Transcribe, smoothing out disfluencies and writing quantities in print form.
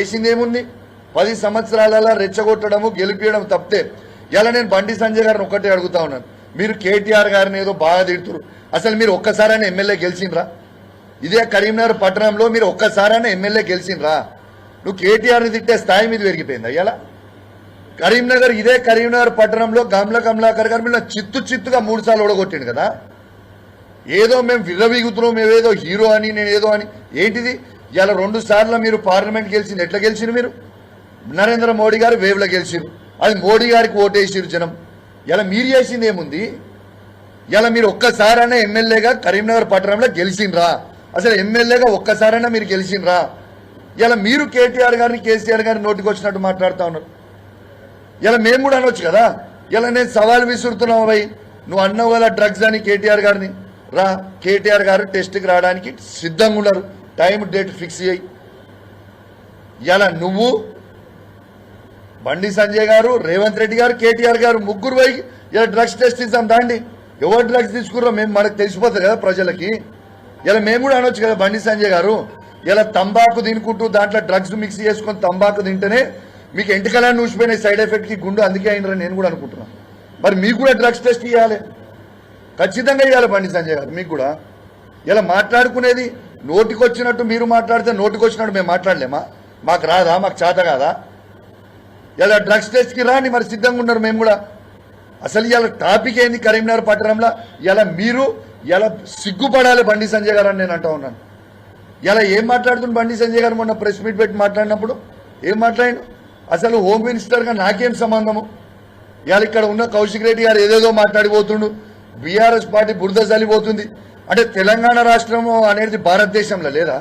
చేసిందేముంది 10 సంవత్సరాలలో రెచ్చగొట్టడము గెలిపియడం తప్పితే ఇలా నేను బండి సంజయ్ గారిని ఒక్కటే అడుగుతా ఉన్నాను. మీరు కేటీఆర్ గారిని ఏదో బాగా తిడుతురు, అసలు మీరు ఒక్కసారైనా ఎమ్మెల్యే గెలిచిండ్రా? ఇదే కరీంనగర్ పట్టణంలో మీరు ఒక్కసారైనా ఎమ్మెల్యే గెలిచిండ్రా? నువ్వు కేటీఆర్ని తిట్టే స్థాయి మీద పెరిగిపోయింది. ఇలా కరీంనగర్, ఇదే కరీంనగర్ పట్టణంలో గమ్ల కమలాకర్ గారు మీరు చిత్తుగా 3 సార్లు ఓడగొట్టిండు కదా. ఏదో మేము విర్రవీగుతున్నాం, మేమేదో హీరో అని, నేను ఏదో అని. ఏంటిది? ఇలా 2 సార్లు మీరు పార్లమెంట్ గెలిచింది. ఎట్లా గెలిచిండు? మీరు నరేంద్ర మోడీ గారు వేవ్లో గెలిచిరు, అది మోడీ గారికి ఓటేసిరు జనం. ఇలా మీరు చేసింది ఏముంది? ఇలా మీరు ఒక్కసారైనా ఎమ్మెల్యేగా కరీంనగర్ పట్టణంలో గెలిచిండ్రా? అసలు ఎమ్మెల్యేగా ఒక్కసారైనా మీరు గెలిచిండ్రా? ఇలా మీరు కేటీఆర్ గారిని, కేసీఆర్ గారిని నోటికి వచ్చినట్టు మాట్లాడుతూ ఉన్నారు. ఇలా మేము కూడా అనొచ్చు కదా. ఇలా నేను సవాల్ విసురుతున్నావు భయ్, నువ్వు అన్నావు కదా డ్రగ్స్ అని కేటీఆర్ గారిని. రా, కేటీఆర్ గారు టెస్ట్కి రావడానికి సిద్ధంగా ఉన్నారు, టైం డేట్ ఫిక్స్ చేయి. ఇలా నువ్వు, బండి సంజయ్ గారు, రేవంత్ రెడ్డి గారు, కేటీఆర్ గారు ముగ్గురు పోయి ఇలా డ్రగ్స్ టెస్ట్ ఇస్తాం దాండి. ఎవరు డ్రగ్స్ తీసుకుర్రో మేము మనకు తెలిసిపోతుంది కదా ప్రజలకి. ఇలా మేము కూడా అనొచ్చు కదా బండి సంజయ్ గారు, ఇలా తంబాకు తినుకుంటూ దాంట్లో డ్రగ్స్ మిక్స్ చేసుకొని తంబాకు తింటేనే మీకు ఎంటికలని నూసిపోయిన సైడ్ ఎఫెక్ట్కి గుండు అందుకే అయినరని నేను కూడా అనుకుంటున్నాను. మరి మీకు కూడా డ్రగ్స్ టెస్ట్ ఇవ్వాలి, ఖచ్చితంగా ఇవ్వాలి బండి సంజయ్ గారు. మీకు కూడా ఇలా మాట్లాడుకునేది నోటికొచ్చినట్టు మీరు మాట్లాడితే నోటికొచ్చినట్టు మేము మాట్లాడలేమా? మాకు రాదా? మాకు చేత కాదా? ఇలా డ్రగ్స్ టెస్ట్కి రాని మరి సిద్ధంగా ఉన్నారు మేము కూడా. అసలు ఇలా టాపిక్ ఏంది కరీంనగర్ పట్టణంలో? ఇలా మీరు ఇలా సిగ్గుపడాలి బండి సంజయ్ గారు అని నేను అంటా ఉన్నాను. ఇలా ఏం మాట్లాడుతుంది బండి సంజయ్ గారు? మొన్న ప్రెస్ మీట్ పెట్టి మాట్లాడినప్పుడు ఏం మాట్లాడిను? అసలు హోమ్ మినిస్టర్గా నాకేం సంబంధము? ఇవాళ ఇక్కడ ఉన్న కౌశిక్ రెడ్డి గారు ఏదేదో మాట్లాడిపోతుండు, బీఆర్ఎస్ పార్టీ బురద చల్లిపోతుంది. అంటే తెలంగాణ రాష్ట్రము అనేది భారతదేశంలో లేదా?